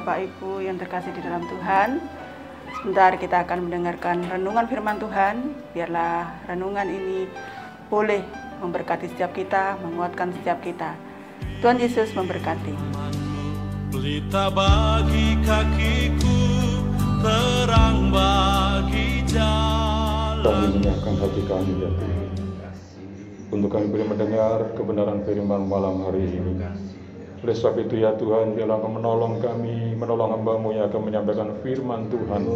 Bapak Ibu yang terkasih di dalam Tuhan. Sebentar kita akan mendengarkan renungan firman Tuhan. Biarlah renungan ini boleh memberkati setiap kita, menguatkan setiap kita. Tuhan Yesus memberkati. Pelita bagi kakiku, terang bagi jalan. Kami menyerahkan hati kami ya Tuhan, untuk kami boleh mendengar kebenaran firman malam hari ini. Oleh sebab itu ya Tuhan, biarlah Engkau menolong kami, menolong hamba-Mu yang akan menyampaikan firman Tuhan.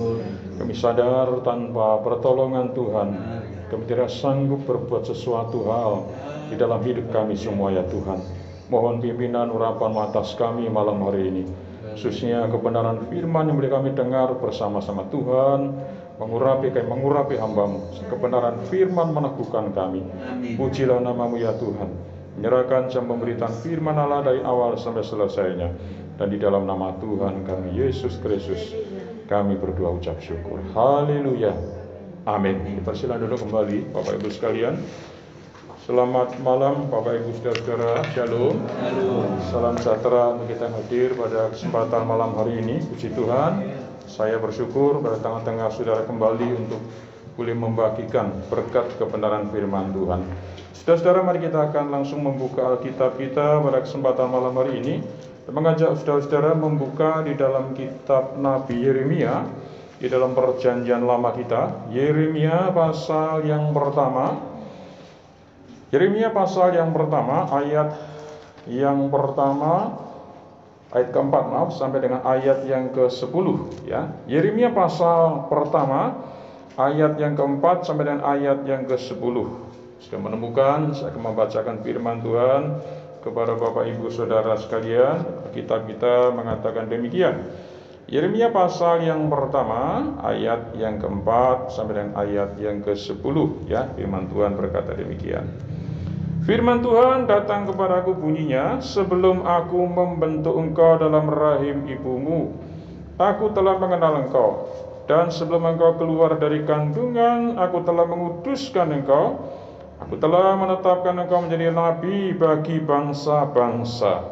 Kami sadar tanpa pertolongan Tuhan, kami tidak sanggup berbuat sesuatu hal di dalam hidup kami semua ya Tuhan. Mohon pimpinan urapan atas kami malam hari ini, khususnya kebenaran firman yang boleh kami dengar bersama-sama Tuhan, mengurapi hamba-Mu. Kebenaran firman meneguhkan kami. Pujilah nama-Mu ya Tuhan. Menyerahkan jam pemberitaan firman Allah dari awal sampai selesainya. Dan di dalam nama Tuhan kami Yesus Kristus, kami berdoa ucap syukur. Haleluya. Amin. Dipersilakan duduk kembali Bapak Ibu sekalian. Selamat malam Bapak Ibu Saudara-saudara. Shalom. Salam sejahtera untuk kita hadir pada kesempatan malam hari ini. Puji Tuhan. Saya bersyukur pada tengah-tengah saudara kembali untuk boleh membagikan berkat kebenaran firman Tuhan. Saudara-saudara, mari kita akan langsung membuka Alkitab kita pada kesempatan malam hari ini dan mengajak saudara-saudara membuka di dalam kitab Nabi Yeremia, di dalam perjanjian lama kita. Yeremia pasal yang pertama. Yeremia pasal yang pertama, ayat yang pertama, ayat keempat, sampai dengan ayat yang ke-10 ya. Yeremia pasal pertama, ayat yang keempat sampai dengan ayat yang ke-10. Sudah menemukan, saya akan membacakan firman Tuhan kepada Bapak Ibu Saudara sekalian. Kitab kita mengatakan demikian. Yeremia pasal yang pertama, ayat yang keempat sampai dengan ayat yang ke-10 ya. Firman Tuhan berkata demikian. Firman Tuhan datang kepadaku bunyinya, sebelum aku membentuk engkau dalam rahim ibumu, aku telah mengenal engkau. Dan sebelum engkau keluar dari kandungan, aku telah menguduskan engkau. Aku telah menetapkan engkau menjadi nabi bagi bangsa-bangsa.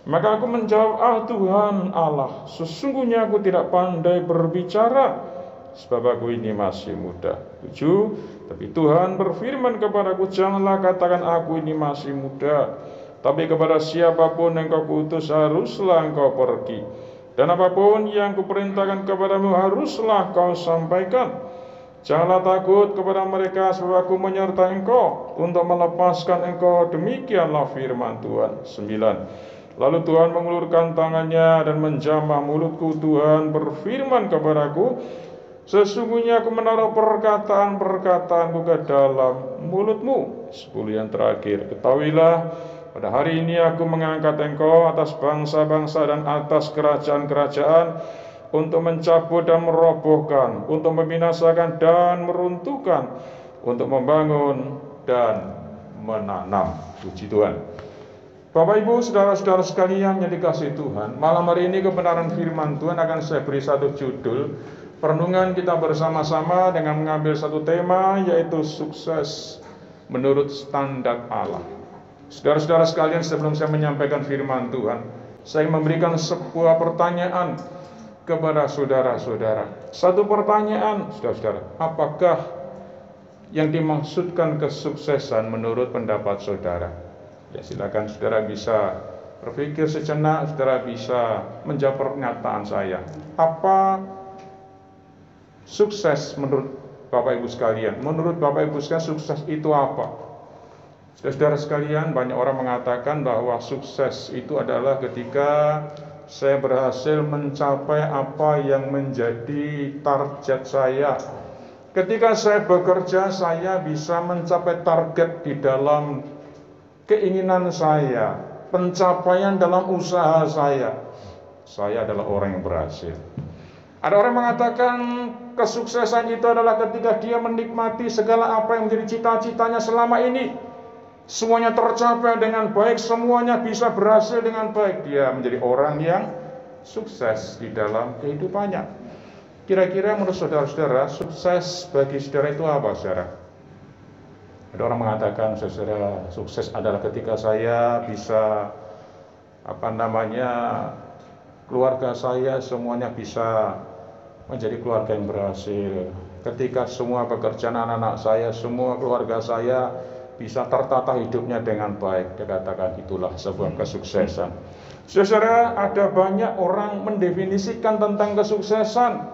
Maka aku menjawab, Tuhan Allah, sesungguhnya aku tidak pandai berbicara, sebab aku ini masih muda. 7. Tapi Tuhan berfirman kepadaku, janganlah katakan aku ini masih muda, tapi kepada siapapun yang kau kuutus haruslah engkau pergi, dan apapun yang kuperintahkan kepadamu haruslah kau sampaikan. Janganlah takut kepada mereka, sebab aku menyertai engkau untuk melepaskan engkau. Demikianlah firman Tuhan. 9. Lalu Tuhan mengulurkan tangannya dan menjamah mulutku. Tuhan berfirman kepadaku, sesungguhnya aku menaruh perkataan-perkataanku ke dalam mulutmu. 10 yang terakhir. Ketahuilah, pada hari ini aku mengangkat engkau atas bangsa-bangsa dan atas kerajaan-kerajaan, untuk mencabut dan merobohkan, untuk membinasakan dan meruntuhkan, untuk membangun dan menanam. Puji Tuhan. Bapak Ibu, saudara-saudara sekalian yang dikasihi Tuhan, malam hari ini kebenaran firman Tuhan akan saya beri satu judul. Perenungan kita bersama-sama dengan mengambil satu tema, yaitu sukses menurut standar Allah. Saudara-saudara sekalian, sebelum saya menyampaikan firman Tuhan, saya memberikan sebuah pertanyaan kepada saudara-saudara. Satu pertanyaan, saudara-saudara, apakah yang dimaksudkan kesuksesan menurut pendapat saudara? Ya, silakan saudara bisa berpikir sejenak, saudara bisa menjawab pernyataan saya. Apa sukses menurut Bapak Ibu sekalian? Menurut Bapak Ibu sekalian, sukses itu apa? Saudara-saudara sekalian, banyak orang mengatakan bahwa sukses itu adalah ketika saya berhasil mencapai apa yang menjadi target saya. Ketika saya bekerja, saya bisa mencapai target di dalam keinginan saya, pencapaian dalam usaha saya. Saya adalah orang yang berhasil. Ada orang mengatakan kesuksesan itu adalah ketika dia menikmati segala apa yang menjadi cita-citanya selama ini. Semuanya tercapai dengan baik, semuanya bisa berhasil dengan baik. Dia menjadi orang yang sukses di dalam kehidupannya. Kira-kira menurut saudara-saudara, sukses bagi saudara itu apa, saudara? Ada orang mengatakan, saudara, sukses adalah ketika saya bisa keluarga saya semuanya bisa menjadi keluarga yang berhasil. Ketika semua pekerjaan anak-anak saya, semua keluarga saya bisa tertata hidupnya dengan baik, dia katakan itulah sebuah kesuksesan. Saudara, ada banyak orang mendefinisikan tentang kesuksesan.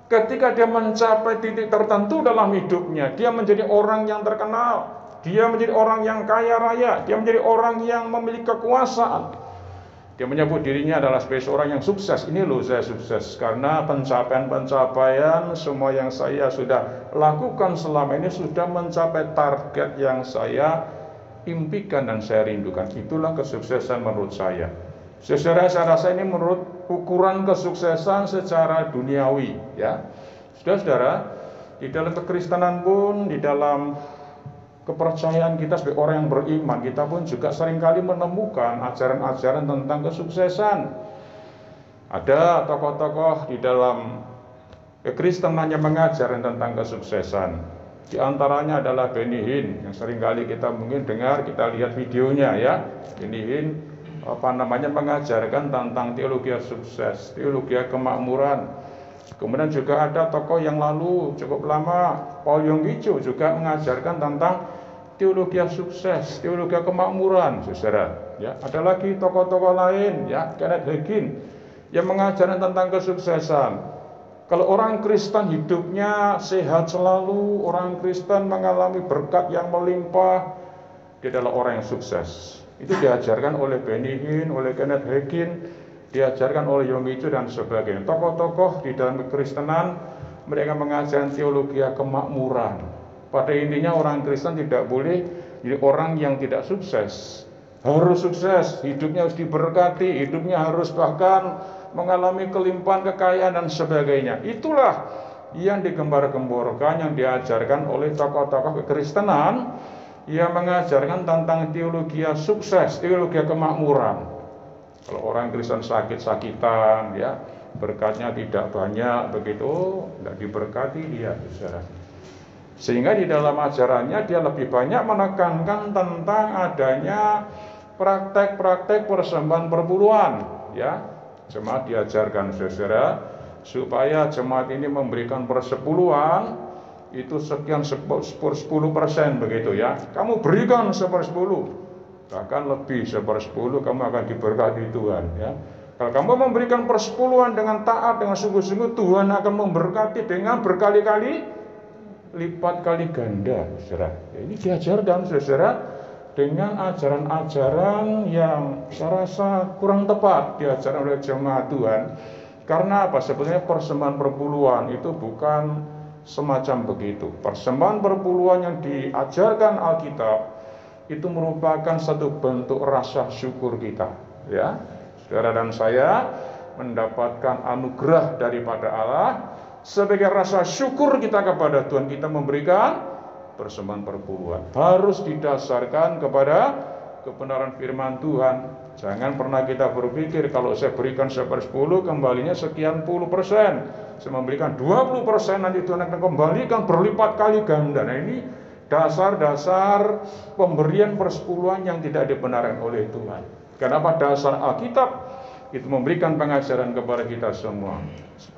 Ketika dia mencapai titik tertentu dalam hidupnya, dia menjadi orang yang terkenal, dia menjadi orang yang kaya raya, dia menjadi orang yang memiliki kekuasaan. Dia menyebut dirinya adalah sebagai seorang yang sukses. Ini loh saya sukses karena pencapaian-pencapaian semua yang saya sudah lakukan selama ini sudah mencapai target yang saya impikan dan saya rindukan. Itulah kesuksesan menurut saya. Saudara, saya rasa ini menurut ukuran kesuksesan secara duniawi, ya. Saudara-saudara, di dalam kekristenan pun, di dalam kepercayaan kita sebagai orang yang beriman, kita pun juga seringkali menemukan ajaran-ajaran tentang kesuksesan. Ada tokoh-tokoh di dalam kekristenan yang mengajar tentang kesuksesan. Di antaranya adalah Benny Hinn yang seringkali kita mungkin dengar, kita lihat videonya, ya. Benny Hinn mengajarkan tentang teologi sukses, teologi kemakmuran. Kemudian juga ada tokoh yang lalu cukup lama, Paul Yonggi-cho juga mengajarkan tentang teologi sukses, teologi kemakmuran, saudara. Ya, ada lagi tokoh-tokoh lain, ya, Kenneth Hagin yang mengajarkan tentang kesuksesan. Kalau orang Kristen hidupnya sehat selalu, orang Kristen mengalami berkat yang melimpah, dia adalah orang yang sukses. Itu diajarkan oleh Benny Hinn, oleh Kenneth Hagin, diajarkan oleh Yonggi-cho dan sebagainya. Tokoh-tokoh di dalam kekristenan mereka mengajarkan teologi kemakmuran. Pada intinya orang Kristen tidak boleh jadi orang yang tidak sukses. Harus sukses, hidupnya harus diberkati, hidupnya harus bahkan mengalami kelimpahan kekayaan dan sebagainya. Itulah yang digembar-gemborkan, yang diajarkan oleh tokoh-tokoh kekristenan yang mengajarkan tentang teologi sukses, teologi kemakmuran. Kalau orang Kristen sakit-sakitan, ya, berkatnya tidak banyak, begitu, tidak diberkati dia, saudara. Sehingga di dalam ajarannya dia lebih banyak menekankan tentang adanya praktek-praktek persembahan perpuluhan, ya. Jemaat diajarkan, saudara, supaya jemaat ini memberikan persepuluhan itu sekian 10% begitu, ya. Kamu berikan 10%, bahkan lebih 10%, kamu akan diberkati Tuhan, ya. Kalau kamu memberikan persepuluhan dengan taat, dengan sungguh-sungguh, Tuhan akan memberkati dengan berkali-kali lipat kali ganda, saudara. Ya, ini diajarkan, saudara, dengan ajaran-ajaran yang saya rasa kurang tepat diajarkan oleh jemaat Tuhan. Karena apa? Sebenarnya persembahan perpuluhan itu bukan semacam begitu. Persembahan perpuluhan yang diajarkan Alkitab itu merupakan satu bentuk rasa syukur kita, ya. Saudara dan saya mendapatkan anugerah daripada Allah. Sebagai rasa syukur kita kepada Tuhan, kita memberikan persembahan perpuluhan. Harus didasarkan kepada kebenaran firman Tuhan. Jangan pernah kita berpikir kalau saya berikan 10%, kembalinya sekian puluh persen. Saya memberikan 20%, nanti Tuhan akan kembalikan berlipat kali ganda. Nah, ini dasar-dasar pemberian persepuluhan yang tidak dibenarkan oleh Tuhan. Kenapa? Dasar Alkitab itu memberikan pengajaran kepada kita semua.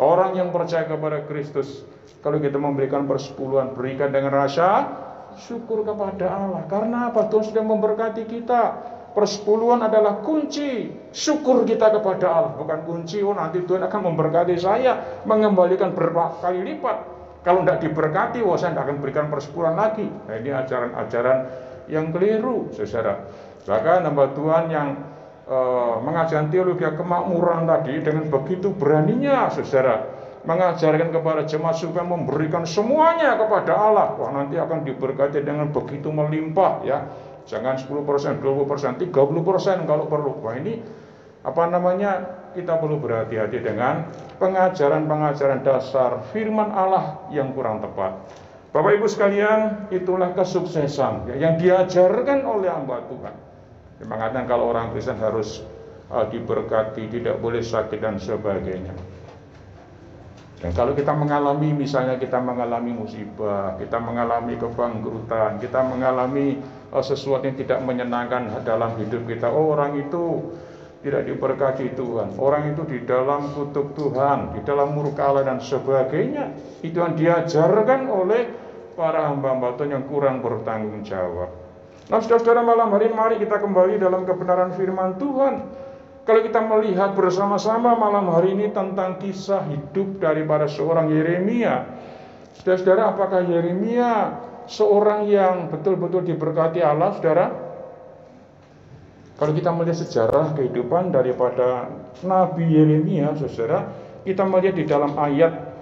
Orang yang percaya kepada Kristus, kalau kita memberikan persepuluhan, berikan dengan rasa syukur kepada Allah. Karena apa? Tuhan sudah memberkati kita. Persepuluhan adalah kunci syukur kita kepada Allah, bukan kunci nanti Tuhan akan memberkati saya, mengembalikan berkali lipat. Kalau tidak diberkati, saya tidak akan berikan persepuluhan lagi. Nah, ini ajaran-ajaran yang keliru, saudara. Bahkan hamba Tuhan yang mengajarkan teologi kemakmuran tadi dengan begitu beraninya, saudara, mengajarkan kepada jemaat supaya memberikan semuanya kepada Allah. Wah, nanti akan diberkati dengan begitu melimpah, ya. Jangan 10%, 20%, 30% kalau perlu. Wah, ini kita perlu berhati-hati dengan pengajaran-pengajaran dasar firman Allah yang kurang tepat. Bapak Ibu sekalian, itulah kesuksesan yang diajarkan oleh hamba Tuhan. Dia mengatakan kalau orang Kristen harus diberkati, tidak boleh sakit dan sebagainya. Dan kalau kita mengalami, misalnya kita mengalami musibah, kita mengalami kebangkrutan, kita mengalami sesuatu yang tidak menyenangkan dalam hidup kita, orang itu tidak diberkati Tuhan. Orang itu di dalam kutuk Tuhan, di dalam murka Allah dan sebagainya. Itu yang diajarkan oleh para hamba-hamba Tuhan yang kurang bertanggung jawab. Nah, saudara-saudara, malam hari mari kita kembali dalam kebenaran firman Tuhan. Kalau kita melihat bersama-sama malam hari ini tentang kisah hidup daripada seorang Yeremia. Saudara-saudara, apakah Yeremia seorang yang betul-betul diberkati Allah, saudara? Kalau kita melihat sejarah kehidupan daripada Nabi Yeremia, saudara, kita melihat di dalam ayat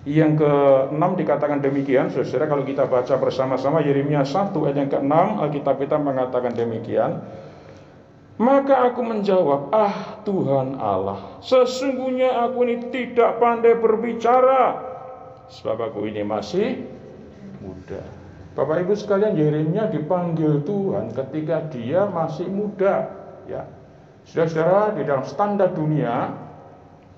yang ke-6 dikatakan demikian, saudara. Kalau kita baca bersama-sama Yeremia 1 ayat yang ke-6, Alkitab kita mengatakan demikian. Maka aku menjawab, Tuhan Allah, sesungguhnya aku ini tidak pandai berbicara, sebab aku ini masih muda. Bapak Ibu sekalian, Yeremia dipanggil Tuhan ketika dia masih muda. Ya, saudara-saudara, di dalam standar dunia,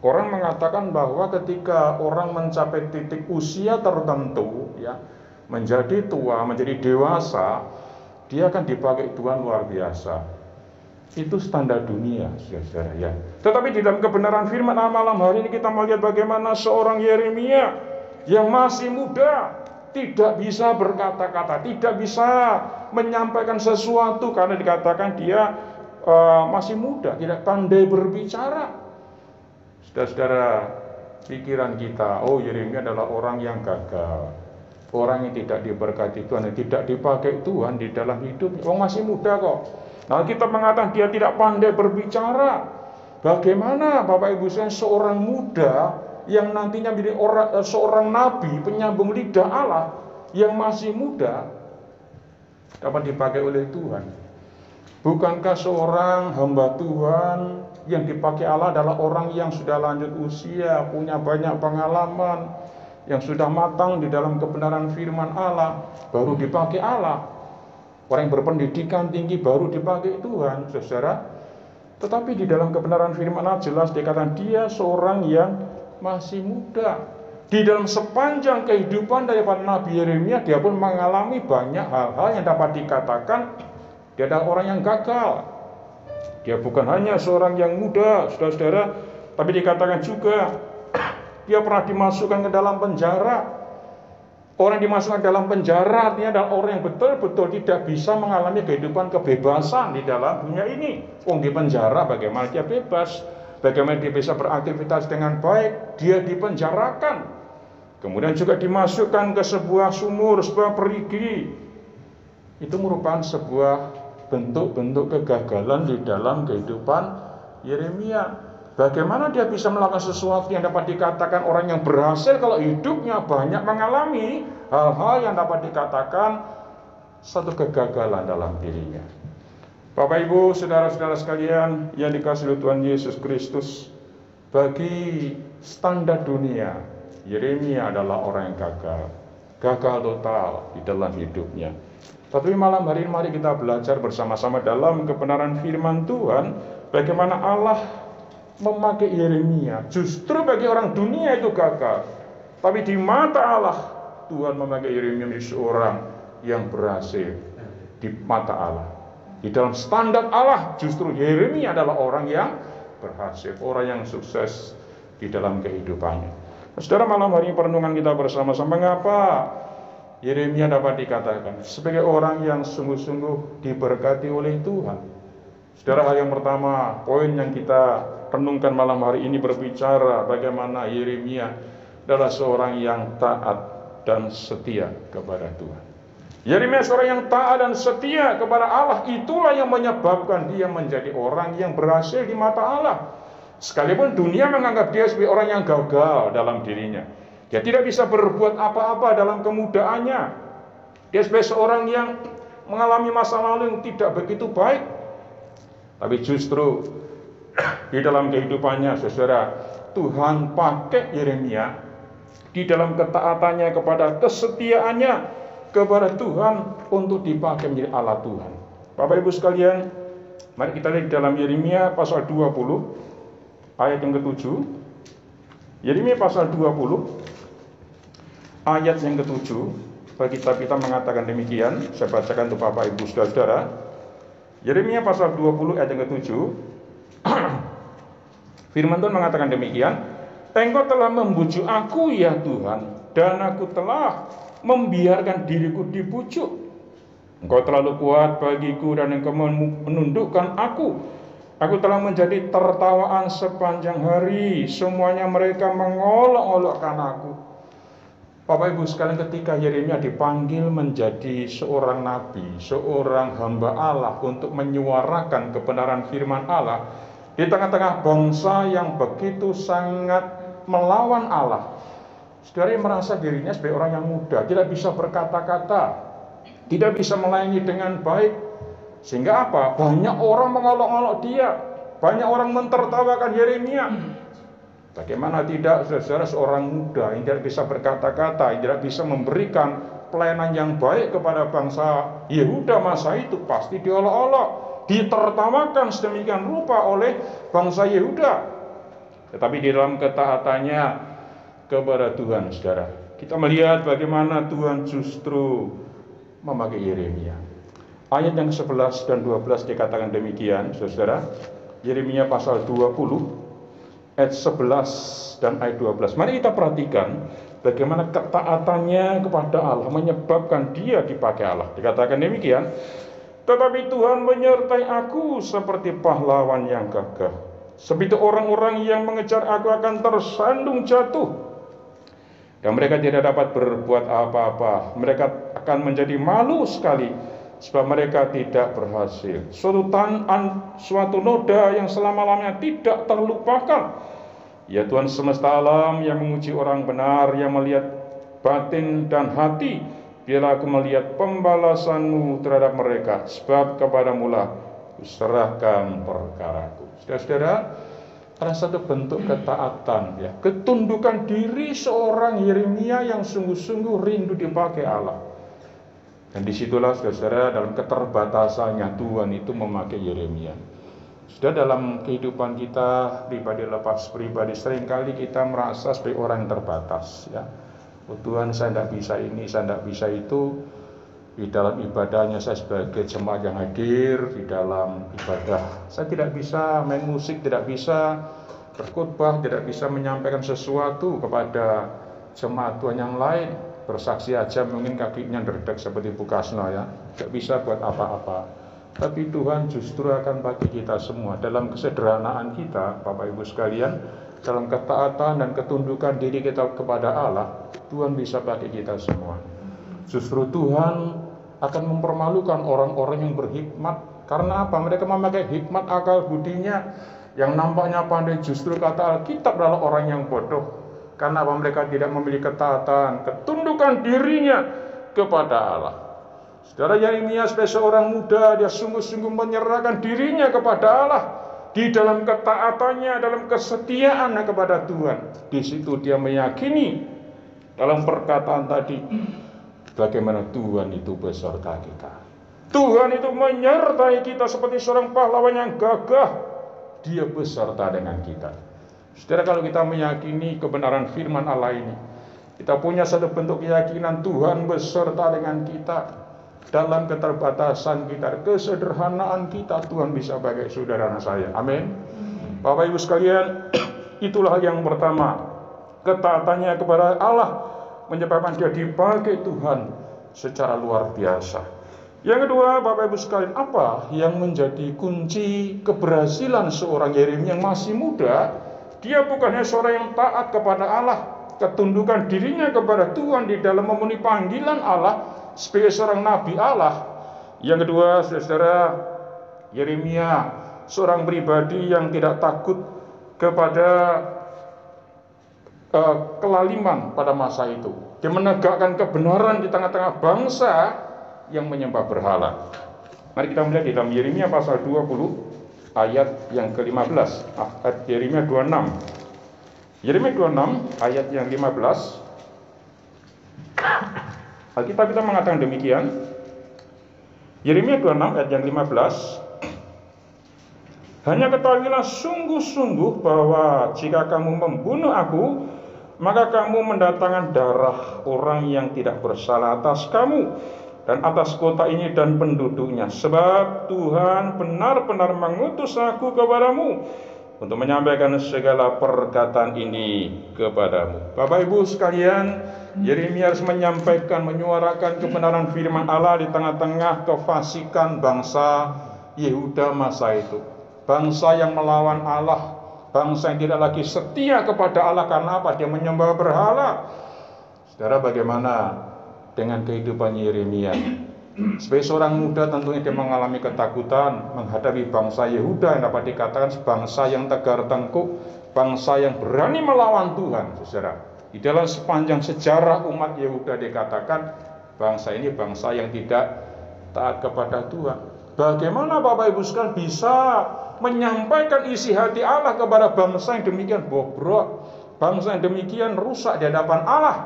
orang mengatakan bahwa ketika orang mencapai titik usia tertentu, ya, menjadi tua, menjadi dewasa, dia akan dipakai Tuhan luar biasa. Itu standar dunia, saudara, ya. Tetapi di dalam kebenaran firman malam hari ini kita melihat bagaimana seorang Yeremia yang masih muda, tidak bisa berkata-kata, tidak bisa menyampaikan sesuatu karena dikatakan dia masih muda, tidak pandai berbicara. Saudara-saudara, pikiran kita, Yeremia adalah orang yang gagal, orang yang tidak diberkati Tuhan, yang tidak dipakai Tuhan di dalam hidup. Masih muda kok. Nah, kita mengatakan dia tidak pandai berbicara. Bagaimana Bapak Ibu sekalian seorang muda yang nantinya menjadi seorang nabi, penyambung lidah Allah, yang masih muda dapat dipakai oleh Tuhan? Bukankah seorang hamba Tuhan yang dipakai Allah adalah orang yang sudah lanjut usia, punya banyak pengalaman, yang sudah matang di dalam kebenaran firman Allah, baru dipakai Allah? Orang yang berpendidikan tinggi baru dipakai Tuhan, saudara. Tetapi di dalam kebenaran firman Allah jelas dikatakan dia seorang yang masih muda. Di dalam sepanjang kehidupan daripada Nabi Yeremia, dia pun mengalami banyak hal-hal yang dapat dikatakan dia adalah orang yang gagal. Dia bukan hanya seorang yang muda, saudara-saudara, tapi dikatakan juga dia pernah dimasukkan ke dalam penjara. Orang yang dimasukkan dalam penjara artinya adalah orang yang betul-betul tidak bisa mengalami kehidupan kebebasan di dalam dunia ini. Di penjara bagaimana dia bebas? Bagaimana dia bisa beraktivitas dengan baik? Dia dipenjarakan. Kemudian juga dimasukkan ke sebuah sumur, sebuah perigi. Itu merupakan sebuah bentuk-bentuk kegagalan di dalam kehidupan Yeremia. Bagaimana dia bisa melakukan sesuatu yang dapat dikatakan orang yang berhasil kalau hidupnya banyak mengalami hal-hal yang dapat dikatakan satu kegagalan dalam dirinya. Bapak Ibu, saudara-saudara sekalian yang dikasihi Tuhan Yesus Kristus, bagi standar dunia, Yeremia adalah orang yang gagal total di dalam hidupnya. Tapi malam hari ini mari kita belajar bersama-sama dalam kebenaran firman Tuhan, bagaimana Allah memakai Yeremia. Justru bagi orang dunia itu gagal, tapi di mata Allah Tuhan memakai Yeremia menjadi seorang yang berhasil di mata Allah. Di dalam standar Allah justru Yeremia adalah orang yang berhasil, orang yang sukses di dalam kehidupannya. Saudara, malam hari ini perenungan kita bersama-sama, mengapa Yeremia dapat dikatakan sebagai orang yang sungguh-sungguh diberkati oleh Tuhan. Saudara, hal yang pertama, poin yang kita renungkan malam hari ini berbicara bagaimana Yeremia adalah seorang yang taat dan setia kepada Tuhan. Yeremia seorang yang taat dan setia kepada Allah, itulah yang menyebabkan dia menjadi orang yang berhasil di mata Allah. Sekalipun dunia menganggap dia sebagai orang yang gagal dalam dirinya, dia tidak bisa berbuat apa-apa dalam kemudaannya. Dia sebagai seorang yang mengalami masa lalu yang tidak begitu baik. Tapi justru di dalam kehidupannya, saudara, Tuhan pakai Yeremia di dalam ketaatannya kepada kesetiaannya kepada Tuhan untuk dipakai menjadi alat Tuhan. Bapak Ibu sekalian, mari kita lihat dalam Yeremia pasal 20 ayat yang ke-7. Yeremia pasal 20 ayat yang ke-7, bagi kita mengatakan demikian. Saya bacakan untuk Bapak Ibu saudara-saudara. Yeremia pasal 20 ayat yang ke-7. Firman Tuhan mengatakan demikian, Engkau telah membujuk aku ya Tuhan, dan aku telah membiarkan diriku dibujuk. Engkau terlalu kuat bagiku dan Engkau menundukkan aku. Aku telah menjadi tertawaan sepanjang hari. Semuanya mereka mengolok-olokkan aku. Bapak Ibu sekalian, ketika Yeremia dipanggil menjadi seorang nabi, seorang hamba Allah untuk menyuarakan kebenaran firman Allah di tengah-tengah bangsa yang begitu sangat melawan Allah, saudara merasa dirinya sebagai orang yang muda, tidak bisa berkata-kata, tidak bisa melayani dengan baik. Sehingga apa? Banyak orang mengolok-olok dia, banyak orang mentertawakan Yeremia. Bagaimana tidak, saudara, seorang muda yang tidak bisa berkata-kata, yang tidak bisa memberikan pelayanan yang baik kepada bangsa Yehuda masa itu, pasti diolok-olok, ditertawakan sedemikian rupa oleh bangsa Yehuda. Tetapi di dalam ketaatannya kepada Tuhan, saudara, kita melihat bagaimana Tuhan justru memakai Yeremia. Ayat yang 11 dan 12 dikatakan demikian, saudara. Yeremia pasal 20 ayat 11 dan ayat 12. Mari kita perhatikan bagaimana ketaatannya kepada Allah menyebabkan dia dipakai Allah. Dikatakan demikian, tetapi Tuhan menyertai aku seperti pahlawan yang gagah. Seperti orang-orang yang mengejar aku akan tersandung jatuh, dan mereka tidak dapat berbuat apa-apa. Mereka akan menjadi malu sekali, sebab mereka tidak berhasil. Suatu noda yang selama-lamanya tidak terlupakan. Ya Tuhan semesta alam yang menguji orang benar, yang melihat batin dan hati, biarlah aku melihat pembalasan-Mu terhadap mereka, sebab kepadamu-lah kuserahkan perkaraku. Saudara-saudara, ada satu bentuk ketaatan, ya, ketundukan diri seorang Yeremia yang sungguh-sungguh rindu dipakai Allah. Dan disitulah, saudara, dalam keterbatasannya Tuhan itu memakai Yeremia. Sudah dalam kehidupan kita pribadi lepas pribadi, seringkali kita merasa sebagai orang yang terbatas, ya. Oh Tuhan, saya tidak bisa ini, saya tidak bisa itu. Di dalam ibadahnya saya sebagai jemaat yang hadir di dalam ibadah, saya tidak bisa main musik, tidak bisa berkhotbah, tidak bisa menyampaikan sesuatu kepada jemaat Tuhan yang lain. Bersaksi aja mungkin kakinya derdek seperti Bu Kasno, ya, tidak bisa buat apa-apa. Tapi Tuhan justru akan bagi kita semua dalam kesederhanaan kita, Bapak Ibu sekalian, dalam ketaatan dan ketundukan diri kita kepada Allah, Tuhan bisa bagi kita semua. Justru Tuhan akan mempermalukan orang-orang yang berhikmat. Karena apa? Mereka memakai hikmat akal budinya. Yang nampaknya pandai, justru kata Alkitab adalah orang yang bodoh. Karena apa? Mereka tidak memiliki ketaatan, ketundukan dirinya kepada Allah. Saudara, Yeremia sebagai seorang muda, dia sungguh-sungguh menyerahkan dirinya kepada Allah di dalam ketaatannya, dalam kesetiaannya kepada Tuhan. Di situ dia meyakini dalam perkataan tadi, bagaimana Tuhan itu beserta kita. Tuhan itu menyertai kita seperti seorang pahlawan yang gagah. Dia beserta dengan kita. Saudara, kalau kita meyakini kebenaran firman Allah ini, kita punya satu bentuk keyakinan Tuhan beserta dengan kita. Dalam keterbatasan kita, kesederhanaan kita, Tuhan bisa pakai saudara saya. Amin. Bapak Ibu sekalian, itulah yang pertama. Ketaatannya kepada Allah menyebabkan dia dipakai Tuhan secara luar biasa. Yang kedua, Bapak Ibu sekalian, apa yang menjadi kunci keberhasilan seorang Yeremia yang masih muda? Dia bukannya seorang yang taat kepada Allah, ketundukan dirinya kepada Tuhan di dalam memenuhi panggilan Allah sebagai seorang nabi Allah. Yang kedua, saudara, Yeremia seorang pribadi yang tidak takut kepada kelaliman pada masa itu. Dia menegakkan kebenaran di tengah-tengah bangsa yang menyembah berhala. Mari kita melihat di dalam Yeremia pasal 20 ayat yang ke-15. Yeremia 26. Yeremia 26 ayat yang 15. Alkitab kita mengatakan demikian. Yeremia 26 ayat yang 15. Hanya ketahuilah sungguh-sungguh bahwa jika kamu membunuh aku, maka kamu mendatangkan darah orang yang tidak bersalah atas kamu, dan atas kota ini dan penduduknya, sebab Tuhan benar-benar mengutus aku kepadamu untuk menyampaikan segala perkataan ini kepadamu. Bapak Ibu sekalian, Yeremia harus menyampaikan, menyuarakan kebenaran firman Allah di tengah-tengah kefasikan bangsa Yehuda masa itu. Bangsa yang melawan Allah, bangsa yang tidak lagi setia kepada Allah. Karena apa? Dia menyembah berhala. Saudara, bagaimana dengan kehidupan Yeremia? Sebagai seorang muda tentunya dia mengalami ketakutan menghadapi bangsa Yehuda yang dapat dikatakan bangsa yang tegar tengkuk, bangsa yang berani melawan Tuhan. Saudara, di dalam sepanjang sejarah umat Yehuda dikatakan bangsa ini bangsa yang tidak taat kepada Tuhan. Bagaimana Bapak Ibu sekalian bisa menyampaikan isi hati Allah kepada bangsa yang demikian bobrok, bangsa yang demikian rusak di hadapan Allah?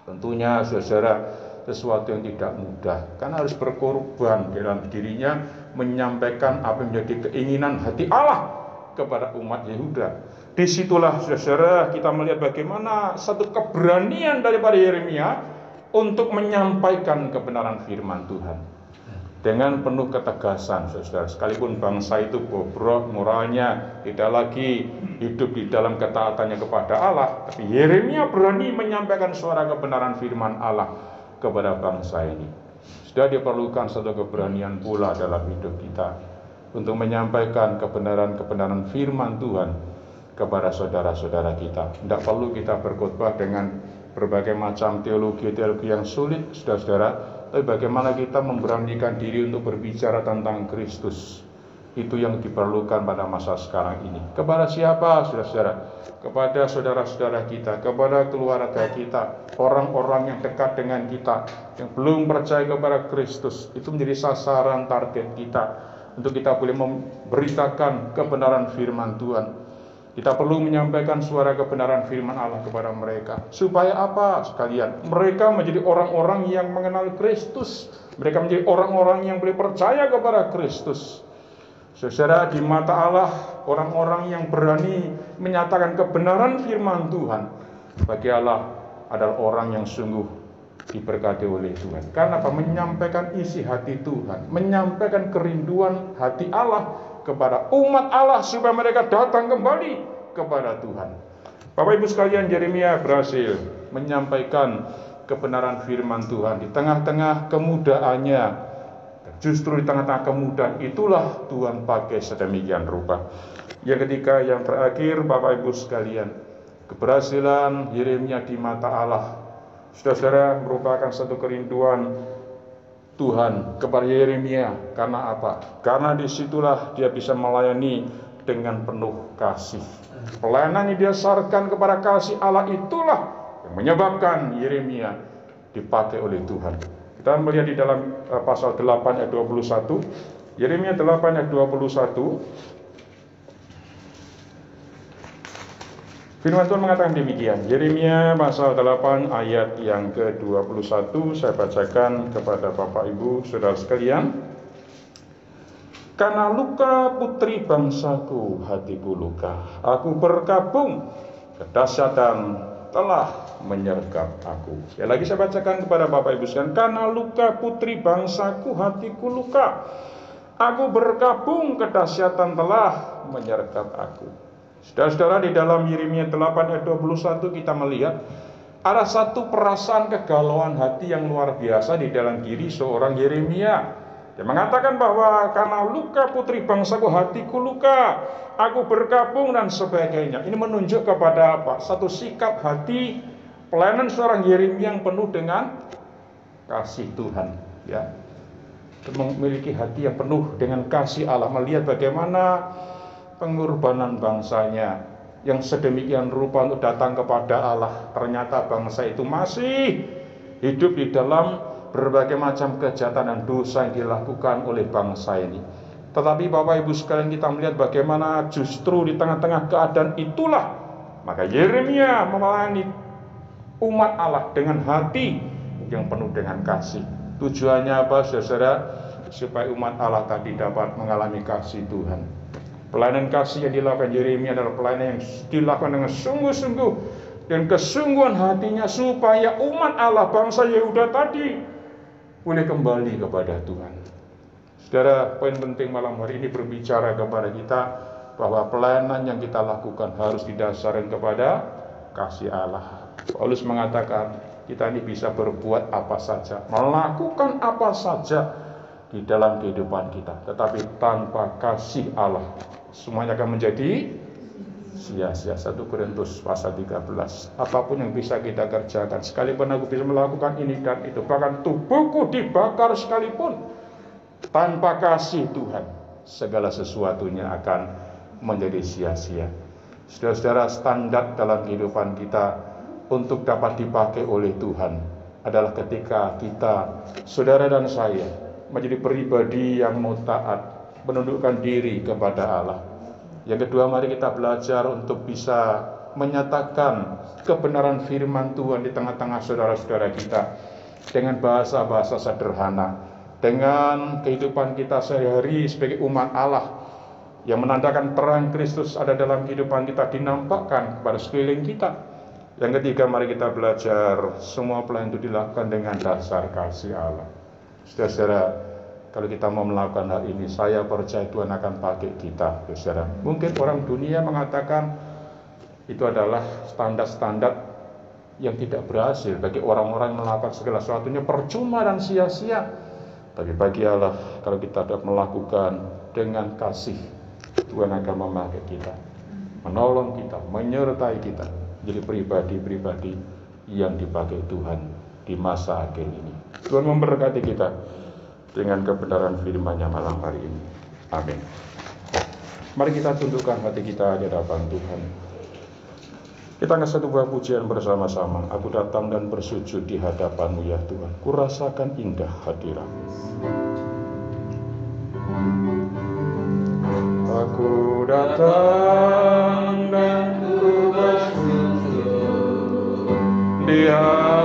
Tentunya saudara, sesuatu yang tidak mudah, karena harus berkorban dalam dirinya menyampaikan apa yang menjadi keinginan hati Allah kepada umat Yehuda. Disitulah saudara kita melihat bagaimana satu keberanian daripada Yeremia untuk menyampaikan kebenaran firman Tuhan dengan penuh ketegasan, saudara. Sekalipun bangsa itu bobrok moralnya, tidak lagi hidup di dalam ketaatannya kepada Allah, tapi Yeremia berani menyampaikan suara kebenaran firman Allah kepada bangsa ini. Sudah diperlukan satu keberanian pula dalam hidup kita untuk menyampaikan kebenaran-kebenaran firman Tuhan kepada saudara-saudara kita. Tidak perlu kita berkhotbah dengan berbagai macam teologi-teologi yang sulit, saudara-saudara, tapi bagaimana kita memberanikan diri untuk berbicara tentang Kristus. Itu yang diperlukan pada masa sekarang ini. Kepada siapa, saudara-saudara? Kepada saudara-saudara kita, kepada keluarga kita, orang-orang yang dekat dengan kita, yang belum percaya kepada Kristus. Itu menjadi sasaran target kita, untuk kita boleh memberitakan kebenaran firman Tuhan. Kita perlu menyampaikan suara kebenaran firman Allah kepada mereka. Supaya apa sekalian? Mereka menjadi orang-orang yang mengenal Kristus. Mereka menjadi orang-orang yang boleh percaya kepada Kristus. Saudara, di mata Allah, orang-orang yang berani menyatakan kebenaran firman Tuhan bagi Allah adalah orang yang sungguh diberkati oleh Tuhan. Karena apa? Menyampaikan isi hati Tuhan, menyampaikan kerinduan hati Allah kepada umat Allah supaya mereka datang kembali kepada Tuhan. Bapak Ibu sekalian, Yeremia berhasil menyampaikan kebenaran firman Tuhan di tengah-tengah kemudaannya. Justru di tengah-tengah kemudahan itulah Tuhan pakai sedemikian rupa. Yang ketiga, yang terakhir, Bapak Ibu sekalian, keberhasilan Yeremia di mata Allah, saudara-saudara, merupakan satu kerinduan Tuhan kepada Yeremia. Karena apa? Karena disitulah dia bisa melayani dengan penuh kasih. Pelayanan yang didasarkan kepada kasih Allah itulah yang menyebabkan Yeremia dipakai oleh Tuhan. Kita melihat di dalam pasal 8 ayat 21, Yeremia 8 ayat 21, firman Tuhan mengatakan demikian. Yeremia pasal 8 ayat yang ke-21, saya bacakan kepada Bapak Ibu saudara sekalian. Karena luka putri bangsaku, hatiku luka, aku berkabung, kedahsyatan telah menyergap aku. Ya, lagi saya bacakan kepada Bapak Ibu sekalian. Karena luka putri bangsaku, hatiku luka, aku berkabung, kedahsyatan telah menyergap aku. Saudara-saudara, di dalam Yeremia 8 ayat 21 kita melihat ada satu perasaan kegalauan hati yang luar biasa di dalam diri seorang Yeremia. Dia mengatakan bahwa karena luka putri bangsaku, hatiku luka, aku berkabung dan sebagainya. Ini menunjuk kepada apa? Satu sikap hati pelayanan seorang Yeremia yang penuh dengan kasih Tuhan, ya. Memiliki hati yang penuh dengan kasih Allah, melihat bagaimana pengorbanan bangsanya yang sedemikian rupa untuk datang kepada Allah. Ternyata bangsa itu masih hidup di dalam berbagai macam kejahatan dan dosa yang dilakukan oleh bangsa ini. Tetapi Bapak Ibu sekalian, kita melihat bagaimana justru di tengah-tengah keadaan itulah maka Yeremia melayani umat Allah dengan hati yang penuh dengan kasih. Tujuannya apa, saudara? Supaya umat Allah tadi dapat mengalami kasih Tuhan. Pelayanan kasih yang dilakukan Yeremia adalah pelayanan yang dilakukan dengan sungguh-sungguh dan kesungguhan hatinya supaya umat Allah bangsa Yehuda tadi boleh kembali kepada Tuhan. Saudara, poin penting malam hari ini berbicara kepada kita bahwa pelayanan yang kita lakukan harus didasarkan kepada kasih Allah. Paulus mengatakan kita ini bisa berbuat apa saja, melakukan apa saja di dalam kehidupan kita, tetapi tanpa kasih Allah semuanya akan menjadi sia-sia. 1 Korintus pasal 13. Apapun yang bisa kita kerjakan, sekalipun aku bisa melakukan ini dan itu, bahkan tubuhku dibakar sekalipun, tanpa kasih Tuhan, segala sesuatunya akan menjadi sia-sia. Saudara-saudara, standar dalam kehidupan kita untuk dapat dipakai oleh Tuhan adalah ketika kita, saudara dan saya, menjadi pribadi yang mau taat, menundukkan diri kepada Allah. Yang kedua, mari kita belajar untuk bisa menyatakan kebenaran firman Tuhan di tengah-tengah saudara-saudara kita dengan bahasa-bahasa sederhana, dengan kehidupan kita sehari-hari sebagai umat Allah yang menandakan terang Kristus ada dalam kehidupan kita, dinampakkan kepada sekeliling kita. Yang ketiga, mari kita belajar semua pelayanan itu dilakukan dengan dasar kasih Allah. Saudara-saudara, kalau kita mau melakukan hal ini, saya percaya Tuhan akan pakai kita. Saudara, mungkin orang dunia mengatakan itu adalah standar-standar yang tidak berhasil bagi orang-orang yang melakukan segala sesuatunya percuma dan sia-sia. Tapi bagi Allah, kalau kita dapat melakukan dengan kasih, Tuhan akan memakai kita, menolong kita, menyertai kita jadi pribadi-pribadi yang dipakai Tuhan di masa akhir ini. Tuhan memberkati kita dengan kebenaran firman-Nya malam hari ini. Amin. Mari kita tundukkan hati kita di hadapan Tuhan. Kita angkat satu buah pujian bersama-sama. Aku datang dan bersujud di hadapan-Mu ya Tuhan. Kurasakan indah hadirat-Mu. Aku datang dan ku bersujud di hadapan-Mu.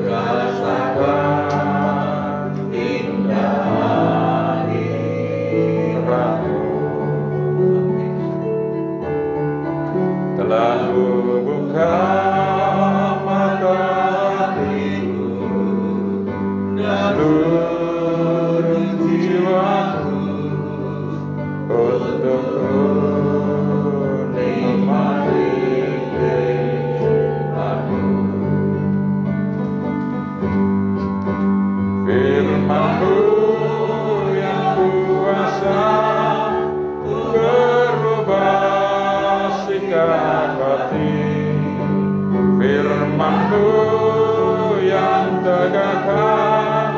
Kurasakan indah hadirat-Mu. Telah ku buka mata hatiku dan seluruh jiwaku untuk menikmati firman-Mu. Firman-Mu yang kuasa berubah sikap hati. Firman-Mu yang tegakkan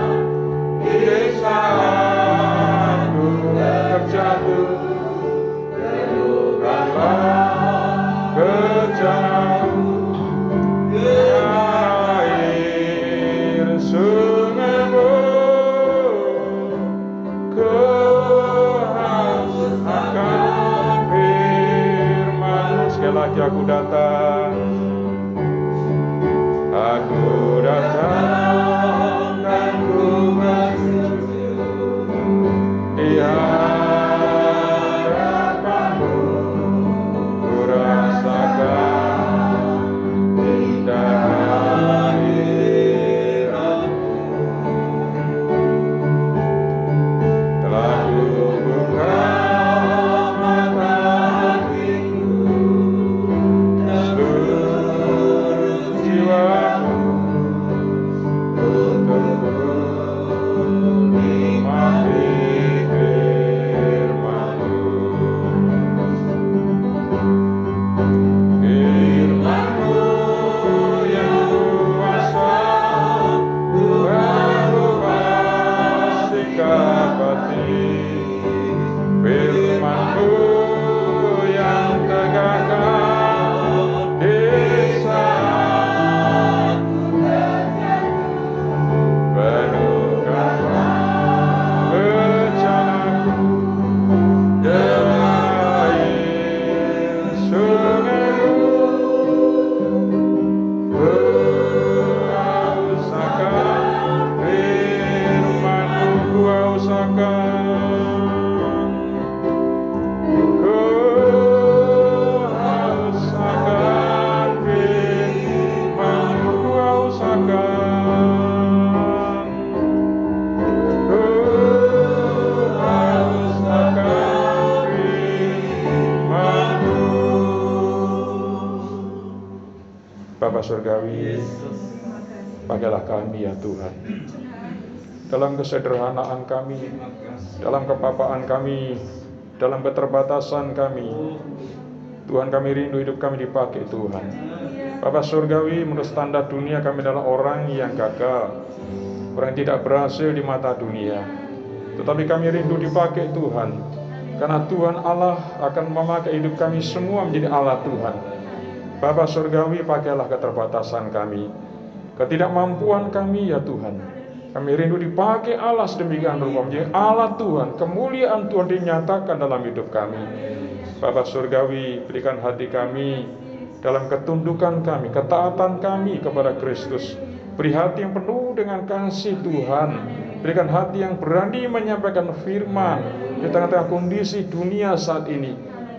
di saat ku terjatuh terlukalah kejauh ke air sungai-Mu. Ku haus akan firman-Mu. Sekali lagi, aku datang. Aku datang dan ku bersujud di hadapan-Mu. Ku rasakan indah hadirat-Mu. Telah ku buka mata hatiku Surgawi, pakailah kami ya Tuhan. Dalam kesederhanaan kami, dalam kepapaan kami, dalam keterbatasan kami, Tuhan, kami rindu hidup kami dipakai Tuhan. Bapa Surgawi, menurut standar dunia kami adalah orang yang gagal, orang yang tidak berhasil di mata dunia. Tetapi kami rindu dipakai Tuhan, karena Tuhan Allah akan memakai hidup kami semua menjadi Allah Tuhan. Bapa Surgawi, pakailah keterbatasan kami, ketidakmampuan kami ya Tuhan. Kami rindu dipakai Allah sedemikian rupa menjadi Allah Tuhan. Kemuliaan Tuhan dinyatakan dalam hidup kami. Bapa Surgawi, berikan hati kami dalam ketundukan kami, ketaatan kami kepada Kristus. Beri hati yang penuh dengan kasih Tuhan. Berikan hati yang berani menyampaikan firman di tengah-tengah kondisi dunia saat ini.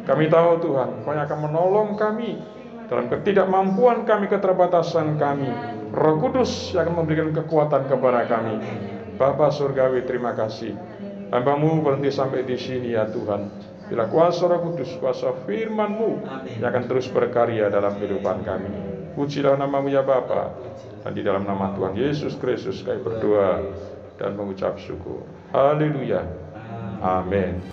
Kami tahu Tuhan, Kau yang akan menolong kami dalam ketidakmampuan kami, keterbatasan kami. Roh Kudus yang akan memberikan kekuatan kepada kami. Bapa Surgawi, terima kasih. Hamba-Mu berhenti sampai di sini ya Tuhan. Bila kuasa Roh Kudus, kuasa firman-Mu yang akan terus berkarya dalam kehidupan kami. Pujilah nama-Mu ya Bapa. Dan di dalam nama Tuhan Yesus Kristus kami berdoa dan mengucap syukur. Haleluya. Amin.